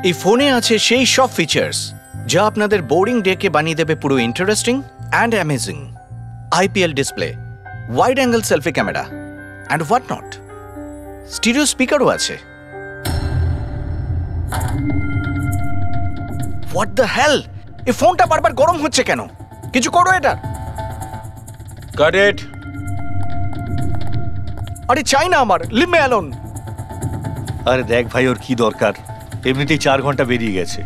এই ফোনে আছে সেই সব ফিচার্স যা আপনাদের বোরিং ডেকে বানিয়ে দেবে পুরো interesting and amazing. IPL display, wide angle selfie camera and what not. Stereo স্পিকারও আছে। হোয়াট দ্য হেল, এই ফোনটা বারবার গরম হচ্ছে কেন? কিছু করো এটা। Got it. আরে চাই না আমার, লিভ মি অ্যালোন। আরে দেখ ভাই, ওর কি দরকার? এমনিতেই 4 ঘন্টা বেরিয়ে গেছে।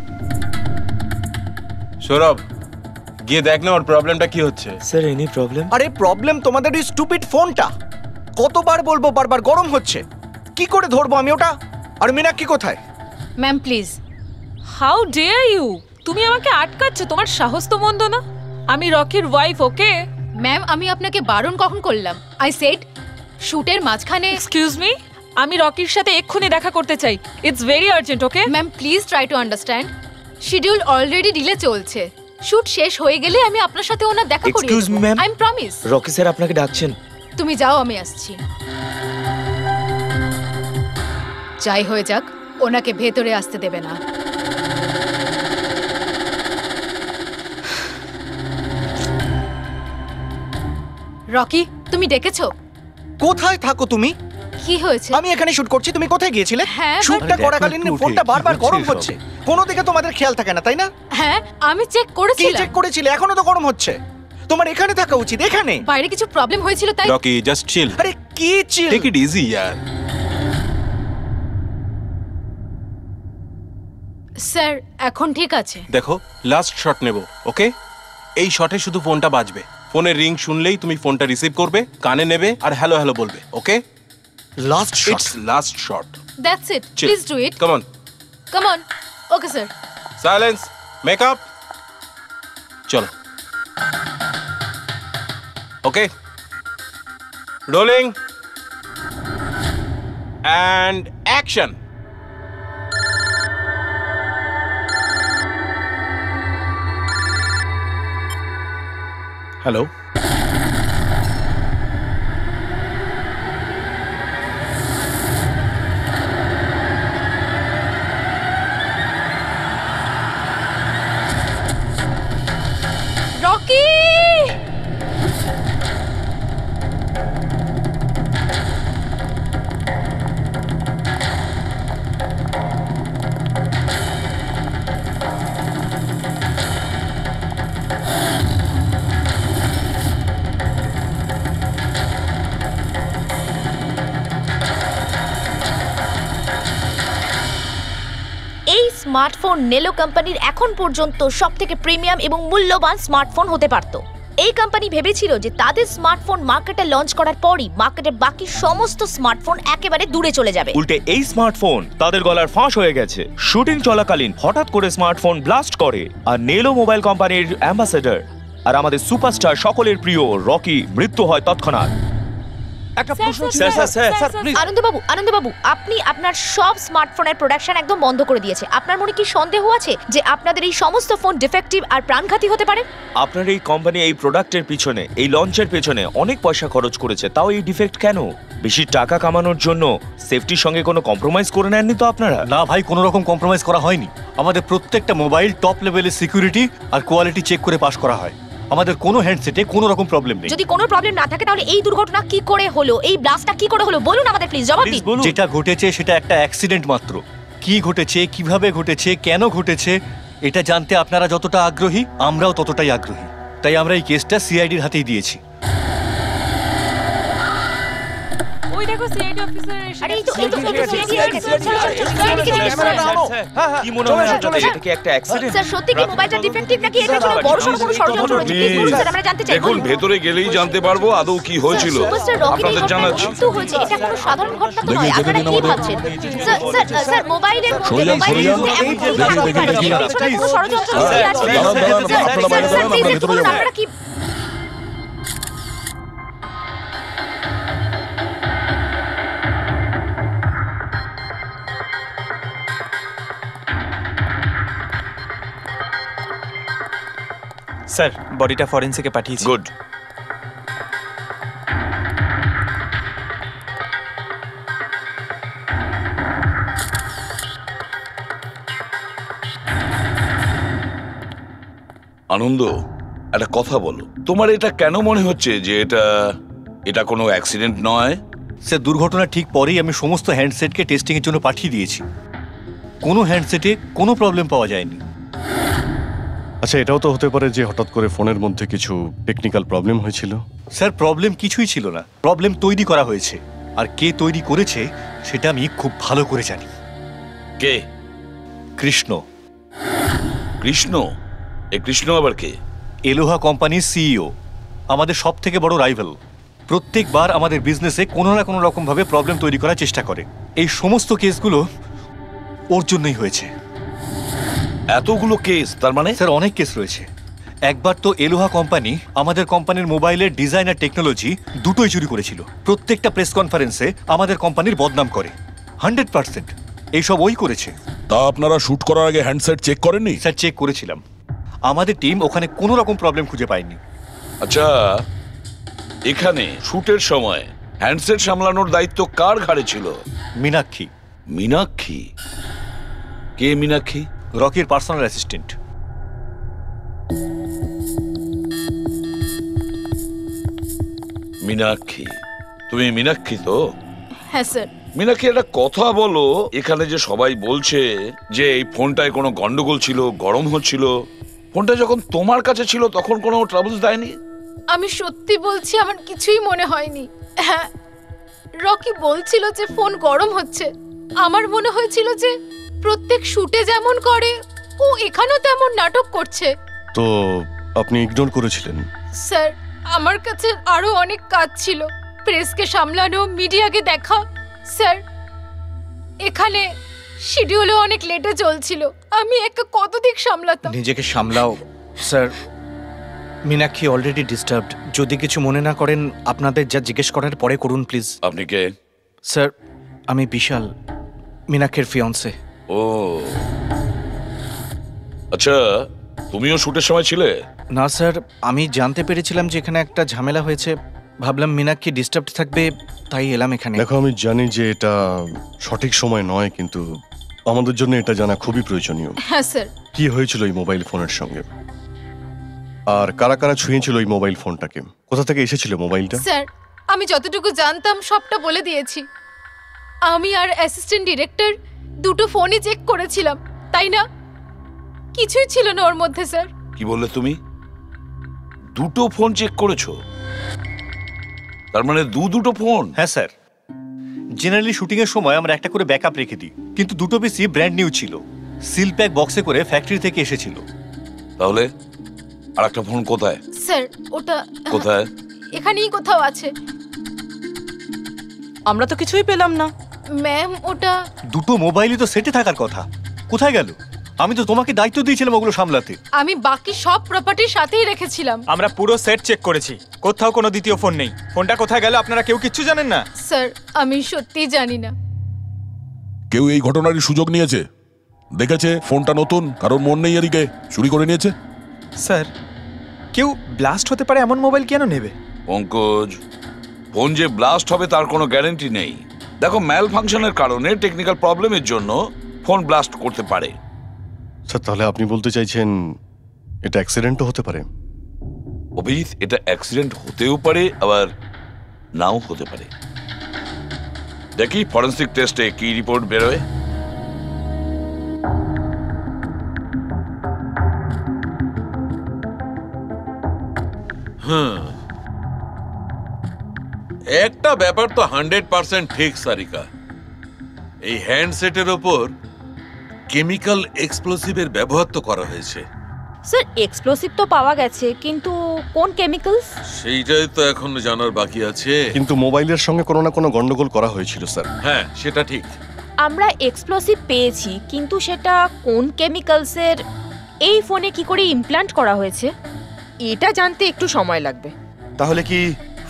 সৌরভ, গিয়ে দেখ না ওর প্রবলেমটা কি হচ্ছে। Sir any problem? আরে প্রবলেম তোমাদের ওই স্টুপিড ফোনটা। কতবার বলবো, বারবার গরম হচ্ছে। কি করে ধরবো আমি ওটা? আর মীনাক্ষী কোথায়? Ma'am please. How dare you? তুমি আমাকে আটকাচ্ছ? তোমার সাহস তো মন্দ না। আমি রকির ওয়াইফ, ওকে? ম্যাম আমি আপনাকে বারণ কখন করলাম? আই সেড শুটের মাঝখানে। এক্সকিউজ মি, আমি রকির সাথে এক্ষুনি দেখা করতে চাই। It's very urgent, okay? Ma'am please try to understand. Schedule already delay চলছে। শুট শেষ হয়ে গেলে আমি আপনার সাথে ওনার দেখা করিয়ে excuse me ma'am, I am promise. Rocky sir আপনাকে ডাকছেন। তুমি যাও, আমি আসছি। যাই হয়ে যাক, ওনাকে ভেতরে আসতে দেবে না। রকি, তুমি ডেকেছো? কোথায় থাকো তুমি? কি হয়েছে? আমি এখানে শুট করছি, তুমি কোথায় গিয়েছিলে? হ্যাঁ, শুটটা আরে করাকালীন দেখো একটু ফোনটা উঠে, বারবার কি গরম হচ্ছে হচ্ছে। কোনো দিকে তোমাদের খেয়াল থাকে না, তাই না? হ্যাঁ আমি চেক কি করেছিলাম। চেক করেছিলে? এখনো তো গরম হচ্ছে। তোমার এখানে থাকা উচিত, এখানে। বাইরে কিছু প্রবলেম হয়েছিল তাই। রকি জাস্ট চিল, আরে কি চিল? টেক ইট ইজি ইয়ার। স্যার এখন ঠিক আছে। দেখো লাস্ট শট নেব, ওকে? এই শটে শুধু ফোনটা বাজবে। ফোনের রিং শুনলেই তুমি ফোনটা রিসিভ করবে, কানে নেবে আর হ্যালো হ্যালো বলবে, okay? Last shot. It's last shot. That's it, please do it. Come on. Come on. Okay sir. Silence, makeup, চলো। Okay, rolling and action. Hello, Rocky! এই স্মার্টফোন নেলো কোম্পানির এখন পর্যন্ত সবথেকে প্রিমিয়াম এবং মূল্যবান স্মার্টফোন হতে পারত। এই কোম্পানি ভেবেছিল যে তাদের স্মার্টফোন মার্কেটে লঞ্চ করার পরই মার্কেটের বাকি সমস্ত স্মার্টফোন একেবারে দূরে চলে যাবে। উল্টে এই স্মার্টফোন তাদের গলার ফাঁস হয়ে গেছে। শুটিং চলাকালীন হঠাৎ করে স্মার্টফোন ব্লাস্ট করে, আর নেলো মোবাইল কোম্পানির অ্যাম্বাসেডর আর আমাদের সুপারস্টার সকলের প্রিয় রকি মৃত্যু হয় তৎক্ষণাৎ। একটা প্রশ্ন ছিল। Sir please. আনন্দবাবু, আপনি আপনার সব স্মার্টফোনের প্রোডাকশন একদম বন্ধ করে দিয়েছে। আপনার মনে কি সন্দেহ আছে যে আপনাদের এই সমস্ত ফোন ডিফেক্টিভ আর প্রাণঘাতী হতে পারে? আপনার এই কোম্পানি এই প্রোডাক্টের পিছনে, এই লঞ্চের পেছনে অনেক পয়সা খরচ করেছে, তাও এই ডিফেক্ট কেন? বেশি টাকা কামানোর জন্য সেফটির সঙ্গে কোনো কম্প্রোমাইজ করে নেননি তো আপনারা? না ভাই, কোনো রকম কম্প্রোমাইজ করা হয়নি। আমাদের প্রত্যেকটা মোবাইল টপ লেভেলের সিকিউরিটি আর কোয়ালিটি চেক করে পাস করা হয়। আমাদের কোনো হ্যান্ডসেটে কোনো রকম প্রবলেম নেই। যদি কোনো প্রবলেম না থাকে তাহলে এই দুর্ঘটনা কি করে হলো, এই ব্লাস্টটা কি করে হলো বলুন আমাদের, প্লিজ জবাব দিন। যেটা ঘটেছে সেটা একটা অ্যাক্সিডেন্ট মাত্র। কি ঘটেছে, কিভাবে ঘটেছে, কেন ঘটেছে এটা জানতে আপনারা যতটা আগ্রহী, আমরাও ততটাই আগ্রহী। তাই আমরা এই কেসটা সিআইডির হাতেই দিয়েছি। ওই দেখো সিআইডি অফিসার এসে আরে এই তো কি মনে হয় আপনাদের, এটা কি একটা অ্যাক্সিডেন্ট? স্যার সত্যি কি মোবাইলটা ডিফেক্টিভ নাকি এটা কোনো বড়সড় কোনো ষড়যন্ত্র রয়েছে? প্লিজ বলুন স্যার, আমরা জানতে চাই। দেখুন, ভেতরে গেলেই জানতে পারবো আদৌ কি হয়েছিল। সুপারস্টার রকির আপনাদের জানাচ্ছি। মৃত্যু হয়েছে, এটা কোনো সাধারণ ঘটনা তো নয়। আপনারা কি ভাবছেন? স্যার মোবাইলের মধ্যে এমন কোনো ষড়যন্ত্র লুকিয়ে আছে। স্যার প্লিজ একটু বলুন আপনারা কি। স্যার বডিটা ফরেন্সিকে পাঠিয়েছি। গুড। আনন্দ, একটা কথা বলো, তোমার এটা কেন মনে হচ্ছে যে এটা কোনো অ্যাক্সিডেন্ট নয়? স্যার, দুর্ঘটনার ঠিক পরেই আমি সমস্ত হ্যান্ডসেটকে টেস্টিংয়ের জন্য পাঠিয়ে দিয়েছি। কোনো হ্যান্ডসেটে কোনো প্রবলেম পাওয়া যায়নি। আচ্ছা, এটাও তো হতে পারে যে হঠাৎ করে ফোনের মধ্যে কিছু টেকনিক্যাল প্রবলেম হয়েছিল। স্যার, প্রবলেম কিছুই ছিল না, প্রবলেম তৈরি করা হয়েছে। আর কে তৈরি করেছে সেটা আমি খুব ভালো করে জানি। কে? কৃষ্ণ। কৃষ্ণ? এ কৃষ্ণ আবার কে? এলোহা কোম্পানির সিইও, আমাদের সব থেকে বড় রাইভাল। প্রত্যেকবার আমাদের বিজনেসে কোনো না কোনো রকম ভাবে প্রবলেম তৈরি করার চেষ্টা করে। এই সমস্ত কেসগুলো ওর জন্যই হয়েছে। এতগুলো কেস? তার মানে? স্যার, অনেক কেস রয়েছে। একবার তো এলোহা কোম্পানি আমাদের কোম্পানির মোবাইলের ডিজাইন আর টেকনোলজি দুটোই চুরি করেছিল। প্রত্যেকটা প্রেস কনফারেন্সে আমাদের কোম্পানির বদনাম করে। 100% এইসব ওই করেছে। তা আপনারা শুট করার আগে হ্যান্ডসেট চেক করেননি? স্যার, চেক করেছিলাম। আমাদের টিম ওখানে কোনো রকম প্রবলেম খুঁজে পায়নি। আচ্ছা, এখানে শুটের সময় হ্যান্ডসেট সামলানোর দায়িত্ব কার ঘাড়ে ছিল? মীনাক্ষী। মীনাক্ষী? কে মীনাক্ষী? রকির পার্সোনাল অ্যাসিস্ট্যান্ট। মীনাক্ষী? তুমি মীনাক্ষী তো? হ্যাঁ স্যার। মীনাক্ষী, একটা কথা বলো, এখানে যে সবাই বলছে যে এই ফোনটায় কোনো গন্ডগোল ছিল, গরম হচ্ছিল, ফোনটা যখন তোমার কাছে ছিল তখন কোনো ট্রাবলস দেয়নি? আমি সত্যি বলছি, আমার কিছুই মনে হয়নি। হ্যাঁ, রকি বলছিল যে ফোন গরম হচ্ছে। আমার মনে হয়েছিল যে প্রত্যেক শুটে যেমন করে ও এখানেও তেমন নাটক করছে। তো আপনি ইগনোর করেছিলেন? স্যার, আমার কাছে আরো অনেক কাজ ছিল, প্রেসকে সামলানো, মিডিয়াকে দেখা। স্যার, এখানে শিডিউলও অনেক লেটে চলছিল, আমি একা কত দিক সামলাতাম। নিজেকে সামলাও স্যার। Meenakshi already disturbed. যদি কিছু মনে না করেন, আপনাদের যা জিজ্ঞেস করার পরে করুন প্লিজ। আপনি কে? স্যার, আমি বিশাল, মীনাক্ষীর ফিয়ন্সে। ও আচ্ছা, তুমিও শুটের সময় ছিলে? না স্যার, আমি জানতে পেরেছিলাম যে এখানে একটা ঝামেলা হয়েছে। ভাবলাম মীনাক্ষী ডিস্টার্বড থাকবে, তাই এলাম এখানে। দেখো, আমি জানি যে এটা সঠিক সময় নয়, কিন্তু আমাদের জন্য এটা জানা খুবই প্রয়োজনীয়। হ্যাঁ স্যার। কি হয়েছিল এই মোবাইল ফোনের সঙ্গে, আর কারা কারা ছুঁয়েছিল এই মোবাইল ফোনটাকে, কোথা থেকে এসেছিল মোবাইলটা? স্যার, আমি যতটুকু জানতাম সবটা বলে দিয়েছি। আমি আর অ্যাসিস্ট্যান্ট ডিরেক্টর দুটো ফোনই চেক করেছিলাম, তাই না? কিছুই ছিল না ওর মধ্যে স্যার। কি বললে তুমি? দুটো ফোন চেক করেছো? তার মানে দুটো ফোন? হ্যাঁ স্যার। জেনারেলি শুটিং এর সময় আমরা একটা করে ব্যাকআপ রেখে দিই, কিন্তু দুটো পিসি ব্র্যান্ড নিউ ছিল, সিল প্যাক বক্সে করে ফ্যাক্টরি থেকে এসেছিল। তাহলে আর একটা ফোন কোথায়? স্যার, ওটা কোথায়? এখানেই কোথাও আছে। আমরা তো কিছুই পেলাম না। ম্যাম, ওটা দুটো মোবাইলই তো সেটে থাকার কথা, কোথায় গেল? আমি তো তোমাকে দায়িত্ব দিয়েছিলাম ওগুলো সামলাতে। আমি বাকি সব প্রপার্টির সাথেই রেখেছিলাম। আমরা পুরো সেট চেক করেছি, কোথাও কোনো দ্বিতীয় ফোন নেই। ফোনটা কোথায় গেল আপনারা কেউ কিচ্ছু জানেন না? স্যার, আমি সত্যিই জানি না। কেউ এই ঘটনারই সুযোগ নিয়েছে? দেখেছে ফোনটা নতুন, কারণ মন নেই এদিকে, চুরি করে নিয়েছে? স্যার, কেউ ব্লাস্ট হতে পারে এমন মোবাইল কেন নেবে? পঙ্কজ, ফোন যে ব্লাস্ট হবে তার কোনো গ্যারান্টি নেই। দেখো, ম্যাল ফাংশনের কারণে, টেকনিক্যাল প্রবলেমের জন্য ফোন ব্লাস্ট করতে পারে। স্যার, তাহলে আপনি বলতে চাইছেন এটা অ্যাক্সিডেন্টও হতে পারে? অভিজিৎ, এটা অ্যাক্সিডেন্ট হতেও পারে, আবার নাও হতে পারে। দেখি ফরেন্সিক টেস্টে কি রিপোর্ট বেরোয়। একটা ব্যাপার তো 100% ঠিক সারিকা, এই হ্যান্ডসেটের ওপর কেমিক্যাল এক্সপ্লোসিভের ব্যবহার তো করা হয়েছে। স্যার, এক্সপ্লোসিভ তো পাওয়া গেছে, কিন্তু কোন কেমিক্যালস সেইটাই তো এখন জানার বাকি আছে। কিন্তু মোবাইলের সঙ্গে কোনো না কোনো গন্ডগোল করা হয়েছিল স্যার। হ্যাঁ, সেটা ঠিক। আমরা এক্সপ্লোসিভ পেয়েছি, কিন্তু সেটা কোন কেমিক্যালসের, এই ফোনে কি করে ইমপ্ল্যান্ট করা হয়েছে, এটা জানতে একটু সময় লাগবে। তাহলে কি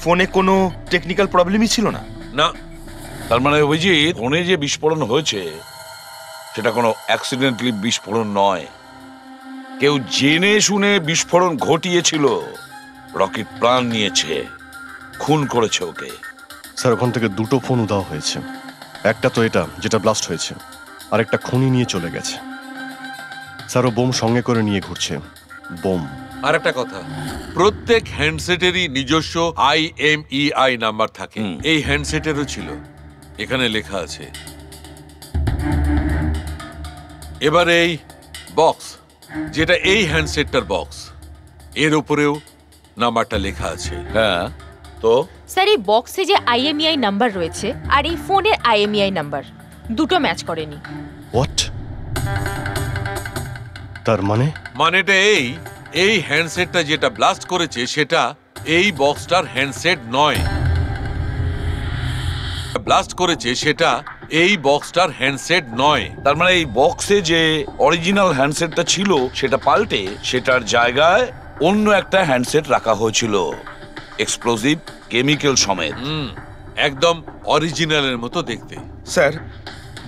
ফোনে কোনো টেকনিক্যাল প্রবলেমই ছিল না? না। তার মানে অভিজিৎ, ফোনে যে বিস্ফোরণ হয়েছে সেটা কোনো অ্যাক্সিডেন্টালি বিস্ফোরণ নয়। কেউ জেনে শুনে বিস্ফোরণ ঘটিয়েছিল, রকির প্রাণ নিয়েছে, খুন করেছে ওকে। স্যার, ওখান থেকে দুটো ফোন উধাও হয়েছে। একটা তো এটা যেটা ব্লাস্ট হয়েছে, আর একটা খুনি নিয়ে চলে গেছে। স্যার, ও বোম সঙ্গে করে নিয়ে ঘুরছে। বোম আর একটা কথা, প্রত্যেক হ্যান্ডসেটেরই নিজস্ব IMEI নাম্বার থাকে। এই হ্যান্ডসেটেরও ছিল, এখানে লেখা আছে। এবার এই বক্স, যেটা এই হ্যান্ডসেটটার বক্স, এর উপরেও নাম্বারটা লেখা আছে। হ্যাঁ, তো স্যার এই বক্সে যে IMEI নাম্বার রয়েছে আর এই ফোনের IMEI নাম্বার দুটো ম্যাচ করেনি। হোয়াট? তার মানেটা এই হ্যান্ডসেটটা যেটা ব্লাস্ট করেছে সেটা এই বক্সটার হ্যান্ডসেট নয়। ব্লাস্ট করেছে সেটা এই বক্সটার হ্যান্ডসেট নয়। তার মানে এই বক্সে যে অরিজিনাল হ্যান্ডসেটটা ছিল সেটা পাল্টে সেটার জায়গায় অন্য একটা হ্যান্ডসেট রাখা হয়েছিল, এক্সপ্লোসিভ কেমিক্যাল সমেত। একদম অরিজিনালের মতো দেখতে। স্যার,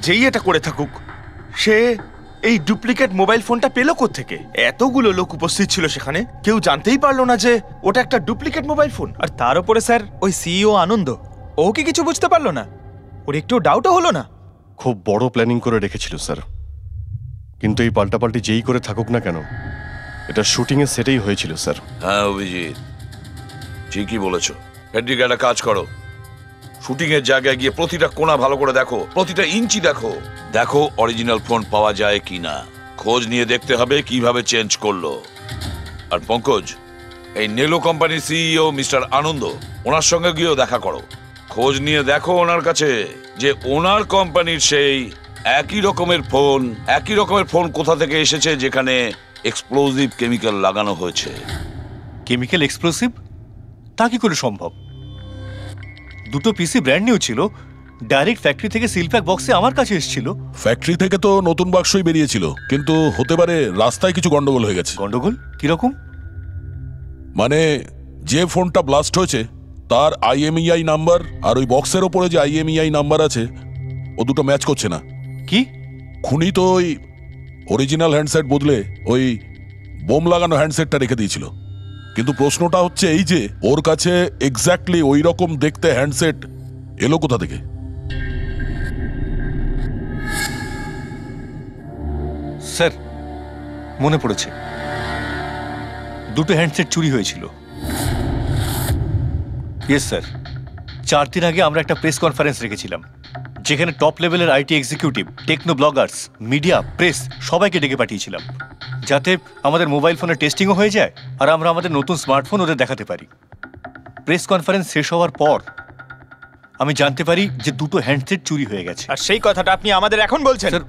যেই এটা করে থাকুক, সে এই ডুপ্লিকেট মোবাইল ফোনটা পেল কোত্থেকে? এতগুলো লোক উপস্থিত ছিল সেখানে, কেউ জানতেই পারলো না যে ওটা একটা ডুপ্লিকেট মোবাইল ফোন। আর তার উপরে স্যার ওই সিইও আনন্দ, ও কি কিছু বুঝতে পারলো না? ওর একটু ডাউটও হলো না? খুব বড় প্ল্যানিং করে রেখেছিল স্যার, কিন্তু এই পাল্টাপাল্টি যেই করে থাকুক না কেন, এটা শুটিং এর সেটেই হয়েছিল স্যার। হ্যাঁ অভিজিৎ, ঠিকই বলেছ। ফেডরিক, একটা কাজ করো, শুটিং এর জায়গায় গিয়ে প্রতিটা কোণা ভালো করে দেখো, প্রতিটা ইঞ্চি দেখো, দেখো অরিজিনাল ফোন পাওয়া যায় কিনা। খোঁজ নিয়ে দেখতে হবে কিভাবে চেঞ্জ করলো। আর পঙ্কজ, এই নেলো কোম্পানির সিইও মিস্টার আনন্দ, ওনার সঙ্গে গিয়েও দেখা করো। খোঁজ নিয়ে দেখো ওনার কাছে যে ওনার কোম্পানির সেই একই রকমের ফোন কোথা থেকে এসেছে যেখানে এক্সপ্লোসিভ কেমিক্যাল লাগানো হয়েছে। Chemical explosive? তা কি করে সম্ভব? দুটো পিসি ব্র্যান্ড নিউ ছিল, ডাইরেক্ট ফ্যাক্টরি থেকে সিলপ্যাক বক্সে আমার কাছে এসেছিল। ফ্যাক্টরি থেকে তো নতুন বাক্সই বেরিয়েছিল, কিন্তু হতে পারে রাস্তায় কিছু গন্ডগোল হয়ে গেছে। গন্ডগোল কিরকম? মানে যে ফোনটা ব্লাস্ট হয়েছে তার IMEI নাম্বার আর ওই বক্সের ওপরে যে IMEI নাম্বার আছে ও দুটো ম্যাচ করছে না। কি? খুনি তো ওই অরিজিনাল হ্যান্ডসেট বদলে ওই বোম লাগানো হ্যান্ডসেটটা রেখে দিয়েছিল, কিন্তু প্রশ্নটা হচ্ছে এই যে ওর কাছে এক্স্যাক্টলি ওই রকম দেখতে হ্যান্ডসেট এলো কোথা থেকে? স্যার, মনে পড়েছে, দুটো হ্যান্ডসেট চুরি হয়েছিল। ইয়েস স্যার, 4 দিন আগে আমরা একটা প্রেস কনফারেন্স রেখেছিলাম, যেখানে টপ লেভেলের IT executive, techno bloggers, media, press সবাইকে ডেকে পাঠিয়েছিলাম, যাতে আমাদের মোবাইল ফোনের টেস্টিংও হয়ে যায় আর আমরা আমাদের নতুন স্মার্টফোন ওদের দেখাতে পারি। প্রেস কনফারেন্স শেষ হওয়ার পর আমি জানতে পারি যে দুটো হ্যান্ডসেট চুরি হয়ে গেছে। আর সেই কথাটা আপনি আমাদের এখন বলছেন? স্যার,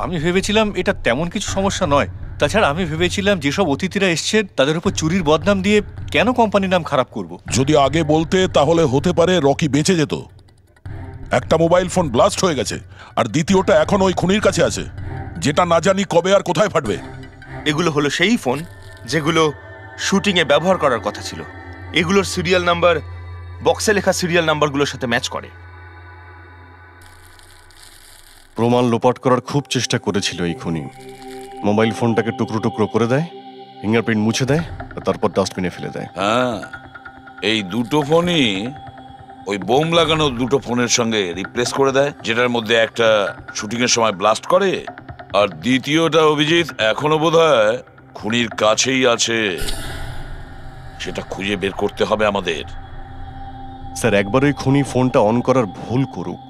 আমি ভেবেছিলাম এটা তেমন কিছু সমস্যা নয়। তাছাড়া আমি ভেবেছিলাম যেসব অতিথিরা এসছেন তাদের উপর চুরির বদনাম দিয়ে কেন কোম্পানির নাম খারাপ করব। যদি আগে বলতে তাহলে হতে পারে রকি বেঁচে যেত। একটা মোবাইল ফোন ব্লাস্ট হয়ে গেছে আর দ্বিতীয়টা এখন ওই খুনির কাছে আছে, যেটা না জানি কবে আর কোথায় ফাটবে। এগুলো হলো সেই ফোন যেগুলো শুটিংয়ে ব্যবহার করার কথা ছিল। এগুলোর সিরিয়াল নাম্বার বক্সে লেখা সিরিয়াল নাম্বারগুলোর সাথে ম্যাচ করে। প্রমাণ লোপাট করার খুব চেষ্টা করেছিল এই খুনি। মোবাইল ফোনটাকে টুকরো টুকরো করে দেয়, ফিঙ্গারপ্রিন্ট মুছে দেয়, আর তারপর ডাস্টবিনে ফেলে দেয়। হ্যাঁ, এই দুটো ফোনই ওই বোম লাগানো দুটো ফোনের সঙ্গে রিপ্লেস করে দেয়, যেটার মধ্যে একটা শুটিং এর সময় ব্লাস্ট করে আর দ্বিতীয়টা অভিজিৎ এখনো বোধহয় খুনির কাছেই আছে। সেটা খুঁজে বের করতে হবে আমাদের। স্যার, একবার ওই খুনি ফোনটা অন করার ভুল করুক,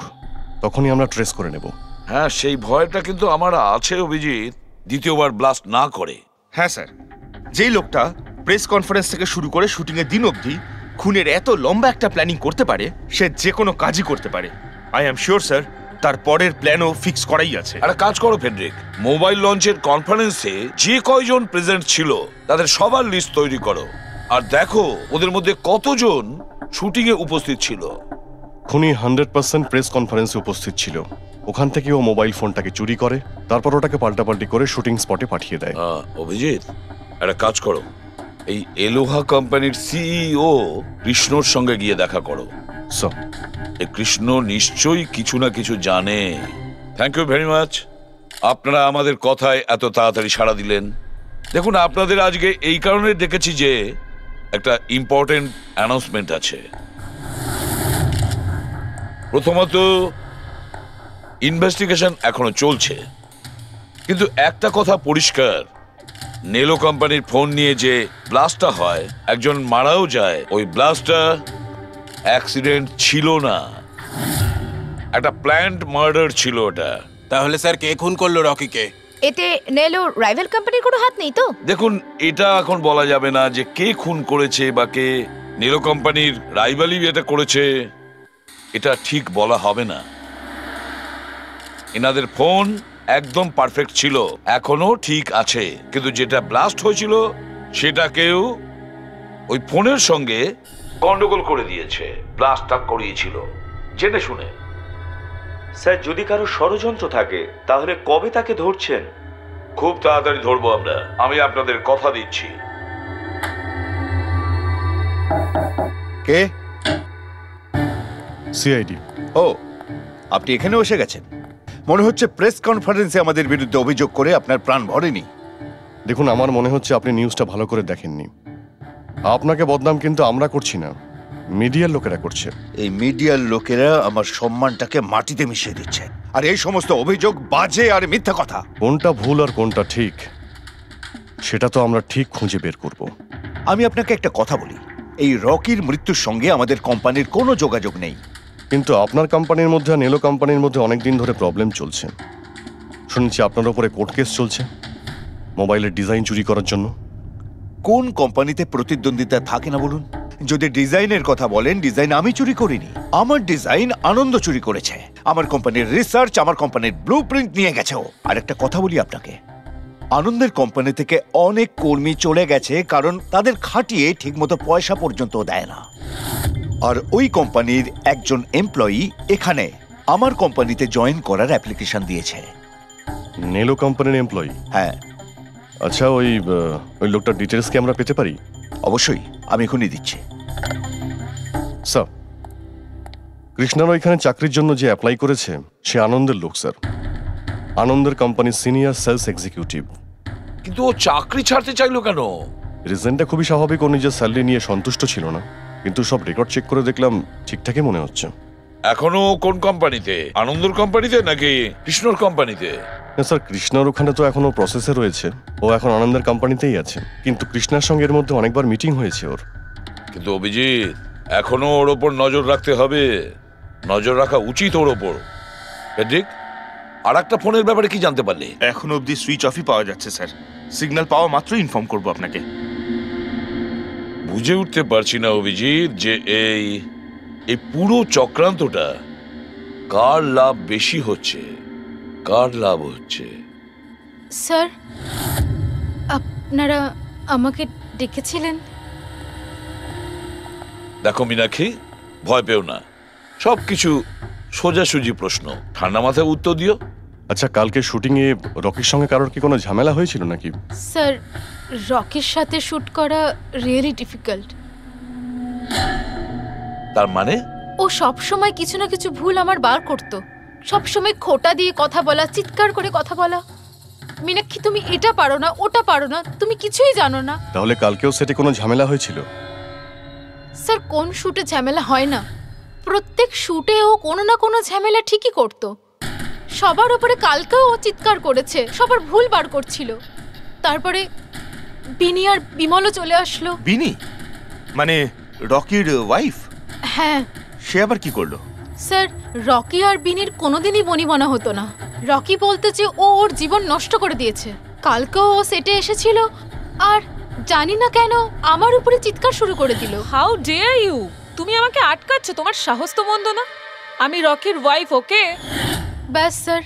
তখনই আমরা ট্রেস করে নেব। হ্যাঁ, সেই ভয়টা কিন্তু আমার আছে অভিজিৎ, দ্বিতীয়বার ব্লাস্ট না করে। হ্যাঁ স্যার, যেই লোকটা প্রেস কনফারেন্স থেকে শুরু করে শুটিংয়ের দিন অবধি খুনের এত লম্বা একটা প্ল্যানিং করতে পারে, সে যে কোনো কাজই করতে পারে। আই এম শিওর স্যার, তার পরের প্ল্যানও ফিক্স করাই আছে। একটা কাজ করো ফেডরিক, মোবাইল লঞ্চের কনফারেন্সে যে কয়জন প্রেজেন্ট ছিল তাদের সবার লিস্ট তৈরি করো আর দেখো ওদের মধ্যে কতজন শুটিং এ উপস্থিত ছিল। খুনি 100% প্রেস কনফারেন্সে উপস্থিত ছিল। ওখান থেকে ও মোবাইল ফোনটাকে চুরি করে, তারপর ওটাকে পাল্টাপাল্টি করে শুটিং স্পটে পাঠিয়ে দেয়। অভিজিৎ, একটা কাজ করো, এই এলোহা কোম্পানির সিইও কৃষ্ণর সঙ্গে গিয়ে দেখা করো। এই কৃষ্ণ নিশ্চয়ই কিছু না কিছু জানে। থ্যাংক ইউ ভেরি মাচ, আপনারা আমাদের কথায় এত তাড়াতাড়ি সাড়া দিলেন। দেখুন, আপনাদের আজকে এই কারণে ডেকেছি যে একটা ইম্পর্টেন্ট অ্যানাউন্সমেন্ট আছে। প্রথমত, ইনভেস্টিগেশন এখনো চলছে, কিন্তু একটা কথা পরিষ্কার, নেলো কোম্পানির ফোন নিয়ে যে ব্লাস্টটা হয়, একজন মারাও যায়, ওই ব্লাস্টটা অ্যাক্সিডেন্ট ছিল না, একটা প্ল্যান্ড মার্ডার ছিল ওটা। তাহলে স্যার কে খুন করলো রকিকে? এতে নেলো রাইভাল কোম্পানির কোনো হাত নেই তো? দেখুন, এটা এখন বলা যাবে না যে কে খুন করেছে বা কে নেলো কোম্পানির রাইভালি এটা করেছে, এটা ঠিক বলা হবে না। এনাদের ফোন একদম পারফেক্ট ছিল, এখনো ঠিক আছে, কিন্তু যেটা ব্লাস্ট হয়েছিল সেটা কেউ ওই ফোনের সঙ্গে গন্ডগোল করে দিয়েছে, ব্লাস্টটা করিয়েছিল জেনে শুনে। স্যার, যদি কারো ষড়যন্ত্র থাকে তাহলে কবে তাকে ধরছেন? খুব তাড়াতাড়ি ধরবো আমরা, আমি আপনাদের কথা দিচ্ছি। কে? সিআইডি। ও, আপনি এখানে এসে গেছেন। মনে হচ্ছে প্রেস কনফারেন্সে আমাদের বিরুদ্ধে অভিযোগ করে আপনার প্রাণ ভরেনি। দেখুন, আমার মনে হচ্ছে আপনি নিউজটা ভালো করে দেখেননি। আপনাকে বদনাম কিন্তু আমরা করছি না, মিডিয়ার লোকেরা করছে। এই মিডিয়ার লোকেরা আমার সম্মানটাকে মাটিতে মিশিয়ে দিচ্ছে, আর এই সমস্ত অভিযোগ বাজে আর মিথ্যা কথা। কোনটা ভুল আর কোনটা ঠিক সেটা তো আমরা ঠিক খুঁজে বের করব। আমি আপনাকে একটা কথা বলি, এই রকির মৃত্যুর সঙ্গে আমাদের কোম্পানির কোনো যোগাযোগ নেই। কিন্তু আপনার কোম্পানির মধ্যে আর নেলো কোম্পানির মধ্যে অনেক দিন ধরে প্রবলেম চলছে। শুনেছি আপনার উপরে কোর্ট কেস চলছে মোবাইলের ডিজাইন চুরি করার জন্য। কোন কোম্পানিতে প্রতিদ্বন্দ্বিতা থাকে না বলুন? যদি ডিজাইনের কথা বলেন, ডিজাইন আমি চুরি করিনি, আমার ডিজাইন আনন্দ চুরি করেছে। আমার কোম্পানির রিসার্চ, আমার কোম্পানির ব্লুপ্রিন্ট নিয়ে গেছে ও। আর একটা কথা বলি আপনাকে, আনন্দের কোম্পানি থেকে অনেক কর্মী চলে গেছে কারণ তাদের খাটিয়ে ঠিকমতো পয়সা পর্যন্ত দেয় না। আর ওই কোম্পানির একজন এমপ্লয়ি এখানে আমার কোম্পানিতে জয়েন করার অ্যাপ্লিকেশন দিয়েছে। নেলো কোম্পানির এমপ্লয়ি? হ্যাঁ। আচ্ছা, ওই লোকটার ডিটেলস কি আমরা পেতে পারি? অবশ্যই, আমি এখনই দিচ্ছি। স্যার, কৃষ্ণার ওইখানে চাকরির জন্য যে অ্যাপ্লাই করেছে সে আনন্দের লোক স্যার, আনন্দের কোম্পানির সিনিয়র সেলস এক্সিকিউটিভ। কিন্তু ও চাকরি ছাড়তে চাইলো কেন? রিজনটা খুবই স্বাভাবিক, ও নিজের স্যালারি নিয়ে সন্তুষ্ট ছিল না, কিন্তু সব রেকর্ড চেক করে দেখলাম ঠিকঠাকই মনে হচ্ছে। এখনো কোন কোম্পানিতে? আনন্দর কোম্পানিতে নাকি কৃষ্ণর কোম্পানিতে? না স্যার, কৃষ্ণার ওখানে তো এখনো প্রসেসে রয়েছে, ও এখন আনন্দের কোম্পানিতেই আছে। কিন্তু কৃষ্ণার সঙ্গে এর মধ্যে অনেকবার মিটিং হয়েছে ওর। কিন্তু অভিজিৎ, এখনো ওর ওপর নজর রাখতে হবে, নজর রাখা উচিত ওর ওপর। ঠিক। আর একটা ফোনের ব্যাপারে কি জানতে পারলে? এখনো অবধি সুইচ অফই পাওয়া যাচ্ছে স্যার, সিগন্যাল পাওয়া মাত্রই ইনফর্ম করবো আপনাকে। বুঝে উঠতে পারছি না অভিজিৎ যে এই পুরো চক্রান্তটা কার লাভ বেশি হচ্ছে, কার লাভ হচ্ছে। স্যার, আপনারা আমাকে ডেকেছিলেন? দেখো মীনাক্ষী, ভয় পেও না, সবকিছু সোজাসুজি প্রশ্ন, ঠান্ডা মাথায় উত্তর দিও। আচ্ছা, কালকে শুটিংয়ে রকির সঙ্গে কারোর কি কোনো ঝামেলা হয়েছিল নাকি? স্যার, রকির সাথে শুট করা রিয়েলি ডিফিকাল্ট। তার মানে? ও সব সময় কিছু না কিছু ভুল আমার বার করতো, সব সময় খোটা দিয়ে কথা বলা, চিৎকার করে কথা বলা। মীনাক্ষী, তুমি এটা পারো না, ওটা পারো না, তুমি কিছুই জানো না। তাহলে কালকেও সেটে কোনো ঝামেলা হয়েছিল? স্যার, কোন শুটে ঝামেলা হয় না? প্রত্যেক শুটে ও কোনো না কোনো ঝামেলা ঠিকই করতো। সবার উপরে কালকেও ও চিৎকার করেছে, সবার ভুল বার করছিল। তারপরে বিনি আর বিমলও চলে আসলো। বিনি মানে রকির ওয়াইফ? হ্যাঁ। সে আবার কি করলো? স্যার, রকি আর বিনির কোনোদিনই বনিবনা হতো না। রকি বলতে যে ও ওর জীবন নষ্ট করে দিয়েছে। কালকেও ও সেটে এসেছিল আর জানি না কেন আমার উপরে চিৎকার শুরু করে দিল। How dare you! তুমি আমাকে আটকাচ্ছ, তোমার সাহস তো মন্দ না। আমি রকির ওয়াইফ, ওকে? ব্যাস স্যার,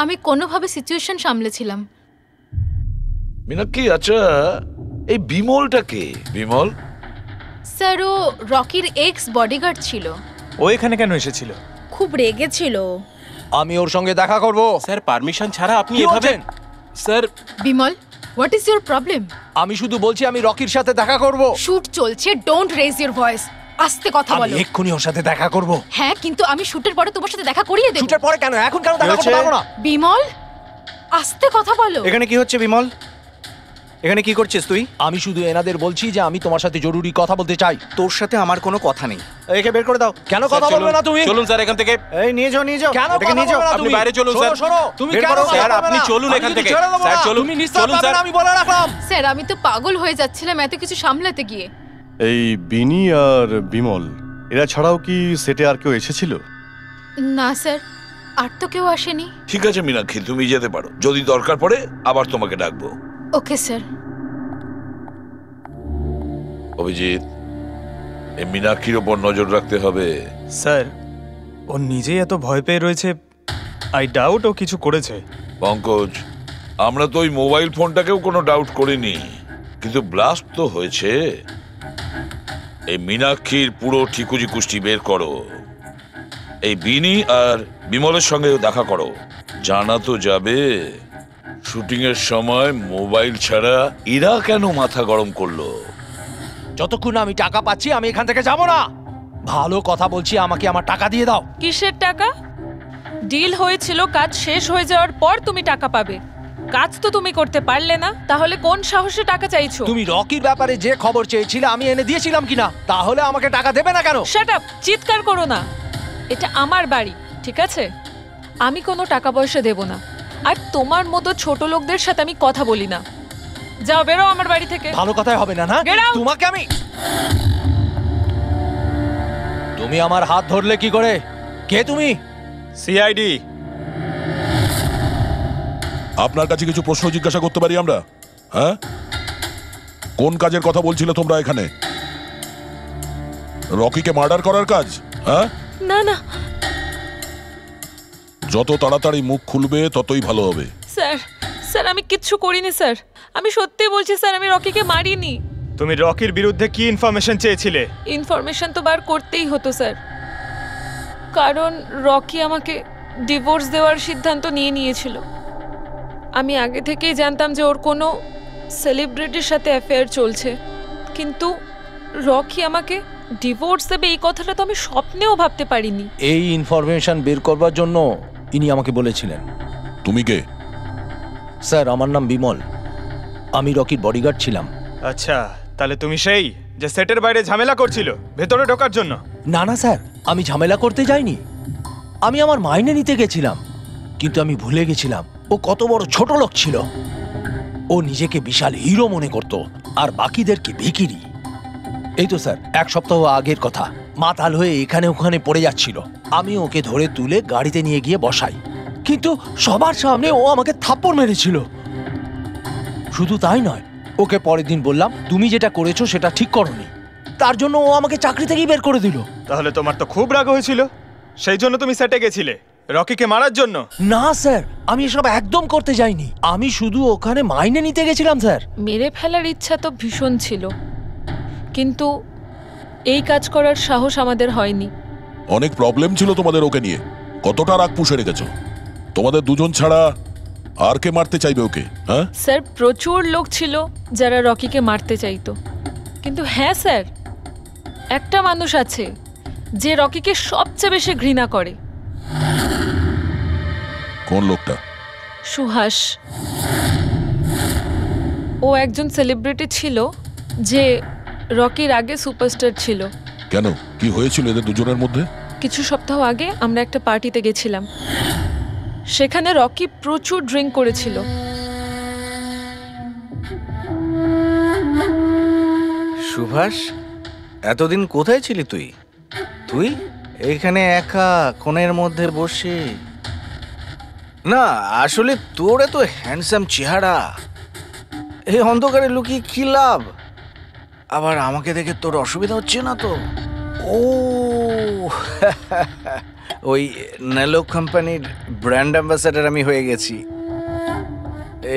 আমি কোনোভাবে সিচুয়েশন সামলেছিলাম। মীনাক্ষী, আচ্ছা এই বিমলটা কে? বিমল? স্যার, ও রকির এক্স বডিগার্ড ছিল। ও এখানে কেন এসেছিল? খুব রেগেছিল। আমি ওর সঙ্গে দেখা করব। স্যার, পারমিশন ছাড়া আপনি এভাবে? Sir, Bimal, what is your problem? আমি শুধু বলছি আমি রকির সাথে দেখা করব। শুট চলছে, ডোন্ট রেজ ইওর ভয়েস। আস্তে কথা বলো। আমি এক্ষুনি ওর সাথে দেখা করব। হ্যাঁ, কিন্তু আমি শুটের পরে তোমার সাথে দেখা করিয়ে দেব। শুটের পরে কেন? এখন কেন দেখা করতে পারবো না? বিমল, আস্তে কথা বলো। এখানে কি হচ্ছে বিমল? এখানে কি করছিস তুই? আমি শুধু এনাদের বলছি যে আমি তোমার সাথে জরুরি কথা বলতে চাই। তোর সাথে আমার কোনো কথা নেই, একে বের করে দাও। কেন কথা বলবে না তুমি? চলুন স্যার এখান থেকে। এই নিয়ে যাও, নিয়ে যাও। কেন এটাকে নিয়ে যাও। আপনি বাইরে চলুন স্যার। তুমি বের কেন করো, কথা স্যার, বলবে আপনি না? চলুন আমি এখান কিন্তু থেকে। ছেড়ে দেবো স্যার, না। চলুন, তুমি নিস্তার চলুন, পাবে স্যার। না, আমি বলে রাখলাম। স্যার আমি তো পাগল হয়ে যাচ্ছিলাম এত কিছু সামলাতে গিয়ে। এই বিনি আর বিমল এরা ছাড়াও কি সেটে আর কেউ এসেছিল? না স্যার, আর তো কেউ আসেনি। ঠিক আছে মীনাক্ষী, তুমি যেতে পারো। যদি দরকার পড়ে আবার তোমাকে ডাকবো। Okay sir. অভিজিৎ, এই মীনাক্ষীর ওপর নজর রাখতে হবে। স্যার ও নিজেই এত ভয় পেয়ে রয়েছে, আই ডাউট ও কিছু করেছে। পঙ্কজ, আমরা তো ওই মোবাইল ফোনটাকেও কোনো ডাউট করিনি, কিন্তু ব্লাস্ট তো হয়েছে। এই মীনাক্ষীর পুরো ঠিকুজি কুষ্টি বের করো। এই বিনি আর বিমলের সঙ্গে দেখা করো। জানা তো যাবে শুটিং এর সময় মোবাইল ছাড়া এরা কেন মাথা গরম করলো। যতক্ষণ আমি টাকা পাচ্ছি আমি এখান থেকে যাব না। ভালো কথা বলছি, আমাকে আমার টাকা দিয়ে দাও। কিসের টাকা? ডিল হয়েছিল কাজ শেষ হয়ে যাওয়ার পর তুমি টাকা পাবে। কাজ তো তুমি করতে পারলে না, তাহলে কোন সাহসে টাকা চাইছো? তুমি রকির ব্যাপারে যে খবর চেয়েছিলে আমি এনে দিয়েছিলাম কিনা? তাহলে আমাকে টাকা দেবে না কেন? শাট আপ, চিৎকার করো না। এটা আমার বাড়ি, ঠিক আছে? আমি কোনো টাকা পয়সা দেব না, আর তোমার মতো ছোট লোকদের সাথে আমি কথা বলি না। যাও, বেরো আমার বাড়ি থেকে। ভালো কথাই হবে না, না? Get out! তোমাকে আমি... তুমি আমার হাত ধরলে কি করে? কে তুমি? সিআইডি। আপনার কাছে কিছু প্রশ্ন জিজ্ঞাসা করতে পারি আমরা? হ্যাঁ, কোন কাজের কথা বলছিলে তোমরা এখানে? রকিকে মার্ডার করার কাজ? হ্যাঁ, না না যত তাড়াতাড়ি মুখ খুলবে ততই ভালো হবে। স্যার, স্যার আমি কিচ্ছু করিনি স্যার। আমি সত্যি বলছি স্যার, আমি রকিকে মারিনি। তুমি রকির বিরুদ্ধে কি ইনফরমেশন চেয়েছিলে? ইনফরমেশন তো বার করতেই হতো স্যার, কারণ রকি আমাকে ডিভোর্স দেওয়ার সিদ্ধান্ত নিয়েছিল। আমি আগে থেকেই জানতাম যে ওর কোনো সেলিব্রিটির সাথে অ্যাফেয়ার চলছে, কিন্তু রকি আমাকে ডিভোর্স দেবে এই কথাটা তো আমি স্বপ্নেও ভাবতে পারিনি। এই ইনফরমেশন বের করবার জন্য ইনি আমাকে বলেছিলেন। তুমি কে? স্যার আমার নাম বিমল, আমি রকির বডিগার্ড ছিলাম। আচ্ছা, তাহলে তুমি সেই যে সেটের বাইরে ঝামেলা করছিল ভেতরে ঢোকার জন্য? না না স্যার, আমি ঝামেলা করতে যাইনি। আমি আমার মাইনে নিতে গেছিলাম, কিন্তু আমি ভুলে গেছিলাম ও কত বড় ছোট লোক ছিল। ও নিজেকে বিশাল হিরো মনে করত আর বাকিদেরকে ভিখিরি। এই তো স্যার 1 সপ্তাহ আগের কথা, মাতাল হয়ে এখানে ওখানে পড়ে যাচ্ছিল। আমি ওকে ধরে তুলে গাড়িতে নিয়ে গিয়ে বসাই, কিন্তু সবার সামনে ও আমাকে থাপ্পড় মেরেছিল। শুধু তাই নয়, ওকে পরের দিন বললাম তুমি যেটা করেছো সেটা ঠিক করোনি, তার জন্য ও আমাকে চাকরি থেকেই বের করে দিল। তাহলে তোমার তো খুব রাগ হয়েছিল, সেই জন্য তুমি সেটে গেছিলে রকিকে মারার জন্য? না স্যার, আমি এসব একদম করতে যাইনি। আমি শুধু ওখানে মাইনে নিতে গেছিলাম স্যার। মেরে ফেলার ইচ্ছা তো ভীষণ ছিল, কিন্তু এই কাজ করার সাহস আমাদের হয়নি। অনেক প্রবলেম ছিল তোমাদের ওকে নিয়ে। কতটা রাগ পুষে রেখেছো? তোমাদের দুজন ছাড়া আর কে মারতে চাইবে ওকে? হ্যাঁ স্যার, প্রচুর লোক ছিল যারা রকিকে মারতে চাইতো, কিন্তু হ্যাঁ স্যার, একটা মানুষ আছে যে রকিকে সবচেয়ে বেশি ঘৃণা করে। কোন লোকটা? সুহাস। ও একজন সেলিব্রিটি ছিল যে রকির আগে সুপারস্টার ছিল। কেন, কি হয়েছিল এদের দুজনের মধ্যে? কিছু সপ্তাহ আগে আমরা একটা পার্টিতে গেছিলাম, সেখানে রকি প্রচুর ড্রিঙ্ক করেছিল। সুভাষ, এতদিন কোথায় ছিলি তুই? তুই এইখানে একা কোণের মধ্যে বসে? না আসলে তোর এত হ্যান্ডসাম চেহারা, এই অন্ধকারে লুকিয়ে কি লাভ? আবার আমাকে দেখে তোর অসুবিধা হচ্ছে না তো? ও ওই নেলো কোম্পানির ব্র্যান্ড অ্যাম্বাসেডর আমি হয়ে গেছি,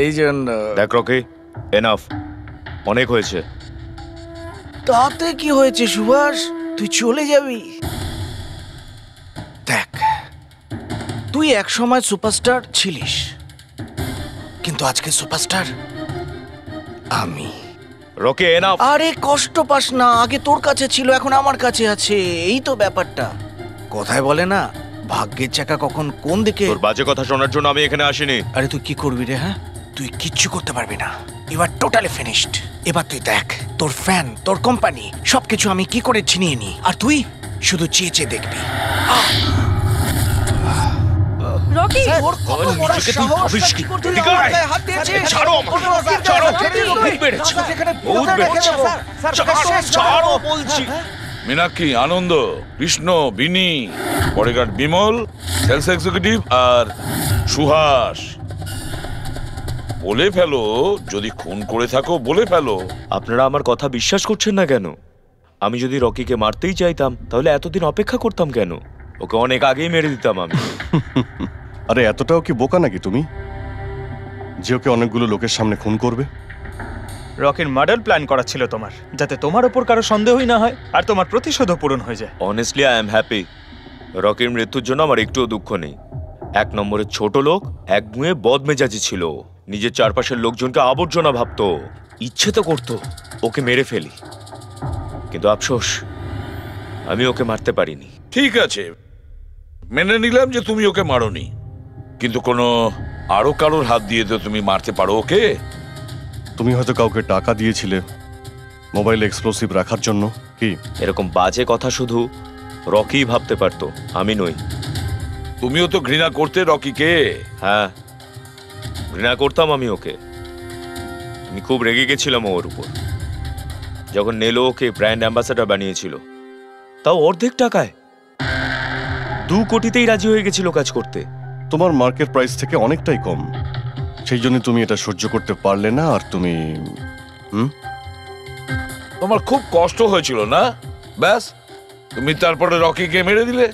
এই জন্য। দেখ রকি, এনাফ, অনেক হয়েছে। তাতে কি হয়েছে সুভাষ, তুই চলে যাবি? দেখ, তুই এক সময় সুপারস্টার ছিলিস, কিন্তু আজকে সুপারস্টার আমি। Rocky enough. আরে কষ্ট পাস না, আগে তোর কাছে ছিল এখন আমার কাছে আছে, এই তো ব্যাপারটা। কথায় বলে না, ভাগ্যের চাকা কখন কোন দিকে। তোর বাজে কথা শোনার জন্য আমি এখানে আসিনি। আরে তুই কি করবি রে? হ্যাঁ, তুই কিচ্ছু করতে পারবি না। You are totally finished. এবার তুই দেখ তোর ফ্যান, তোর কোম্পানি সবকিছু আমি কি করে ছিনিয়ে নি, আর তুই শুধু চেয়ে চেয়ে দেখবি। রকি ওর কত বড় সাহস! কি করতে গায়ে হাত দিয়েছিস? ছাড়ো আমাকে, ছাড়ো, বহুত বেড়েছে, বহুত বেড়েছে, ছাড়ো বলছি। মীনাক্ষী, আনন্দ, কৃষ্ণ, বিনি, বডিগার্ড বিমল, সেলস এক্সিকিউটিভ আর সুহাস, বলে ফেলো যদি খুন করে থাকো, বলে ফেলো। আপনারা আমার কথা বিশ্বাস করছেন না কেন? আমি যদি রকিকে মারতেই চাইতাম তাহলে এতদিন অপেক্ষা করতাম কেন? ওকে অনেক আগেই মেরে দিতাম আমি। আরে এতটাও কি বোকা নাকি তুমি যে ওকে অনেকগুলো লোকের সামনে খুন করবে? রকির মার্ডার প্ল্যান করা ছিল তোমার, যাতে তোমার ওপর কারো সন্দেহই না হয় আর তোমার প্রতিশোধও পূরণ হয়ে যায়। Honestly I am happy. রকির মৃত্যুর জন্য আমার একটুও দুঃখ নেই। এক নম্বরের ছোট লোক, এক গুঁয়ে বদমেজাজি ছিল, নিজের চারপাশের লোকজনকে আবর্জনা ভাবতো, ইচ্ছে তো করতো ওকে মেরে ফেলি, কিন্তু আফসোস আমি ওকে মারতে পারিনি। ঠিক আছে, মেনে নিলাম যে তুমি ওকে মারোনি, কিন্তু কোনো আরো কারোর হাত দিয়ে তো তুমি মারতে পারো ওকে। তুমি হয়তো কাউকে টাকা দিয়েছিলে মোবাইল এক্সপ্লোসিভ রাখার জন্য। কি এরকম বাজে কথা শুধু রকিই ভাবতে পারতো, আমি নই। তুমিও তো ঘৃণা করতে রকিকে। হ্যাঁ, ঘৃণা করতাম আমি ওকে। আমি খুব রেগে গেছিলাম ওর উপর যখন নেলো ওকে ব্র্যান্ড অ্যাম্বাসেডর বানিয়েছিল, তাও অর্ধেক টাকায়। 2 কোটিতেই রাজি হয়ে গেছিল কাজ করতে। তোমার মার্কেট প্রাইস থেকে অনেকটাই কম, সেই জন্য তুমি এটা সহ্য করতে পারলে না। আর তুমি তোমার খুব কষ্ট হয়েছিল না? ব্যাস, তুমি তারপরে রকিকে মেরে দিলে।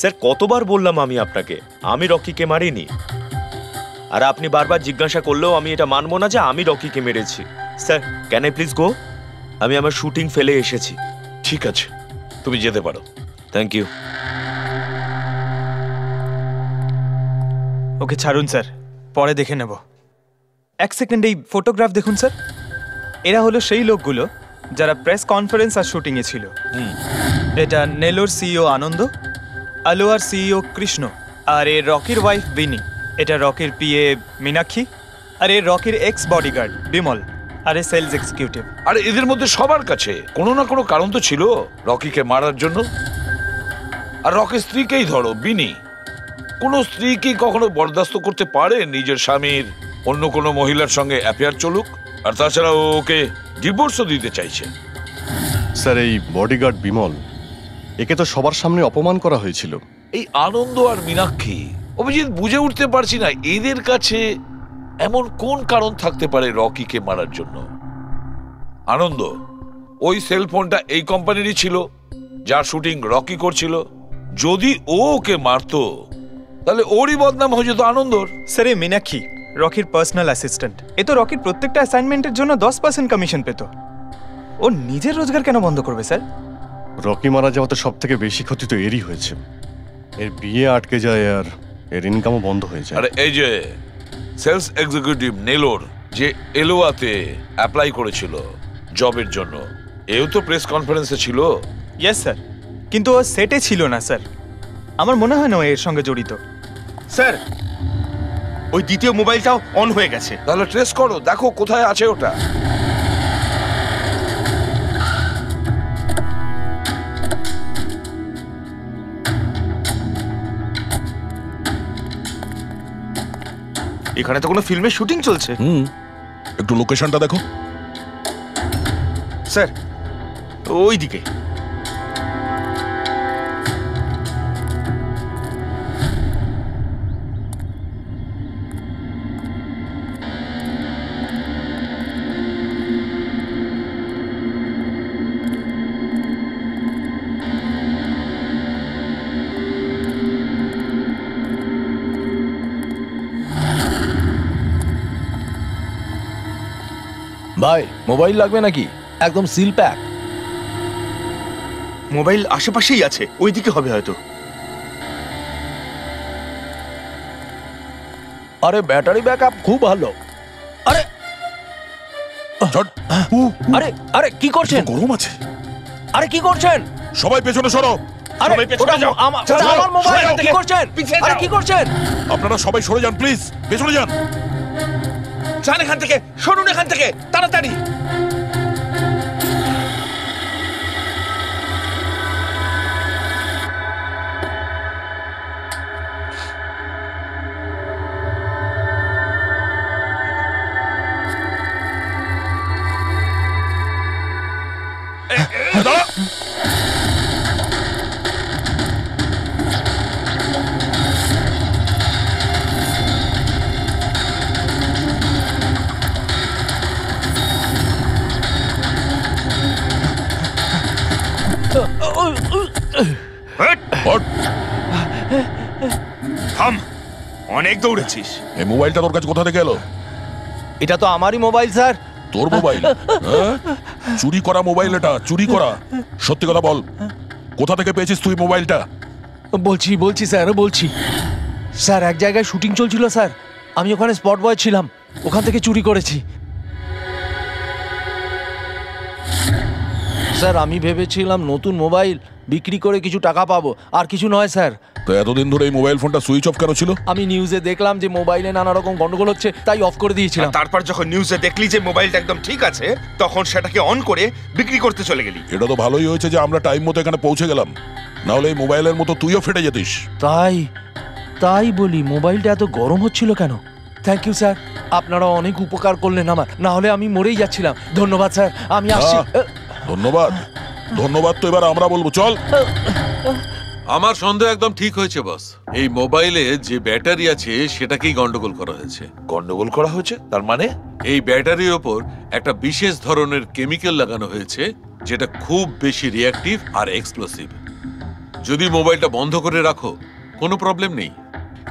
স্যার কতবার বললাম আমি আপনাকে, আমি রকিকে মারিনি। আর আপনি বারবার জিজ্ঞাসা করলেও আমি এটা মানবো না যে আমি রকিকে মেরেছি। Sir can I please go? আমি আমার শুটিং ফেলে এসেছি। ঠিক আছে, তুমি যেতে পারো। Thank you. ওকে ছাড়ুন স্যার, পরে দেখে নেব। এক সেকেন্ড এই ফটোগ্রাফ দেখুন স্যার। এরা হলো সেই লোকগুলো যারা প্রেস কনফারেন্স আর শুটিংয়ে ছিল। এটা নেলোর সিইও আনন্দ, আলোয়ার সিইও কৃষ্ণ, আর এ রকির ওয়াইফ বিনি। এটা রকির পিএ মীনাক্ষী, আর এ রকির এক্স বডিগার্ড বিমল, আর এ সেলস এক্সিকিউটিভ। আর এদের মধ্যে সবার কাছে কোনো না কোনো কারণ তো ছিল রকিকে মারার জন্য। আর রকির স্ত্রীকেই ধরো, বিনি। কোনো স্ত্রী কি কখনো বরদাস্ত করতে পারে নিজের স্বামীর অন্য কোনো মহিলার সঙ্গে অ্যাফেয়ার চলুক? আর তাছাড়া ওকে ডিভোর্সও দিতে চাইছে। স্যার এই বডিগার্ড বিমল, একে তো সবার সামনে অপমান করা হয়েছিল। এই আনন্দ আর মীনাক্ষী, অভিজিৎ বুঝে উঠতে পারছি না এদের কাছে এমন কোন কারণ থাকতে পারে রকিকে মারার জন্য। আনন্দ, ওই সেলফোনটা এই কোম্পানিরই ছিল যার শুটিং রকি করছিল। যদি ও ওকে মারতো তাহলে ওরই বদনাম হয়ে যেত আনন্দর। স্যার এই মীনাক্ষী রকির পার্সোনাল অ্যাসিস্ট্যান্ট। এ তো রকির প্রত্যেকটা অ্যাসাইনমেন্টের জন্য 10% কমিশন পেত। ও নিজের রোজগার কেন বন্ধ করবে স্যার? রকি মারা যাওয়াতে সব থেকে বেশি ক্ষতি তো এরই হয়েছে। এর বিয়ে আটকে যায় আর এর ইনকামও বন্ধ হয়ে যায়। আরে এই যে সেলস এক্সিকিউটিভ নেলোর যে এলোয়াতে অ্যাপ্লাই করেছিল জবের জন্য, এও তো প্রেস কনফারেন্সে ছিল। ইয়েস স্যার, কিন্তু ও সেটে ছিল না স্যার। আমার মনে হয় না ও এর সঙ্গে জড়িত। স্যার ওই দ্বিতীয় মোবাইলটাও অন হয়ে গেছে। তাহলে ট্রেস করো, দেখো কোথায় আছে ওটা। এখানে তো কোনো ফিল্মের শুটিং চলছে। একটু লোকেশনটা দেখো স্যার, ওই দিকে। ভাই মোবাইল লাগবে নাকি? একদম সিল প্যাক। মোবাইল আশেপাশেই আছে, ওইদিকে হবে হয়তো। আরে ব্যাটারি ব্যাকআপ খুব ভালো। আরে আরে আরে কি করছেন? গরম আছে। আরে কি করছেন? সবাই পেছনে সরো। আরে ওটা আমার মোবাইল, কি করছেন? আরে কি করছেন? আপনারা সবাই সরে যান প্লিজ, পেছনে যান। যান এখান থেকে, সরুন এখান থেকে তাড়াতাড়ি। থাম, অনেক দৌড়েছিস। এই মোবাইলটা তোর কাছে কোথা থেকে এলো? এটা তো আমারই মোবাইল স্যার। তোর মোবাইল? হ্যাঁ? চুরি করা মোবাইল এটা, চুরি করা। সত্যি কথা বল, কোথা থেকে পেয়েছিস তুই মোবাইলটা? বলছি স্যার, বলছি স্যার, এক জায়গায় শুটিং চলছিল স্যার, আমি ওখানে স্পট বয় ছিলাম, ওখান থেকে চুরি করেছি স্যার। আমি ভেবেছিলাম নতুন মোবাইল বিক্রি করে কিছু টাকা পাবো, আর কিছু নয় স্যার। তো এতদিন ধরে এই মোবাইল ফোনটা সুইচ অফ কেন ছিল? আমি নিউজে দেখলাম যে মোবাইলে নানা রকম গন্ডগোল হচ্ছে, তাই অফ করে দিয়েছিলাম। তারপর যখন নিউজে দেখলি যে মোবাইলটা একদম ঠিক আছে, তখন সেটাকে অন করে বিক্রি করতে চলে গেলি। এটা তো ভালোই হয়েছে যে আমরা টাইম মতো এখানে পৌঁছে গেলাম, না হলে এই মোবাইলের মতো তুইও ফেটে যেতিস। তাই বলি, মোবাইলটা এত গরম হচ্ছিল কেন? থ্যাংক ইউ স্যার, আপনারা অনেক উপকার করলেন আমার, না হলে আমি মরেই যাচ্ছিলাম। ধন্যবাদ স্যার, আমি আসছি। ধন্যবাদ তো এবার আমরা বলবো, চল। আমার সন্দেহ একদম ঠিক হয়েছে বস। এই মোবাইলে যে ব্যাটারি আছে সেটাকেই গন্ডগোল করা হয়েছে। গন্ডগোল করা হয়েছে তার মানে? এই ব্যাটারির ওপর একটা বিশেষ ধরনের কেমিক্যাল লাগানো হয়েছে যেটা খুব বেশি রিঅ্যাক্টিভ আর এক্সপ্লোসিভ। যদি মোবাইলটা বন্ধ করে রাখো কোনো প্রবলেম নেই,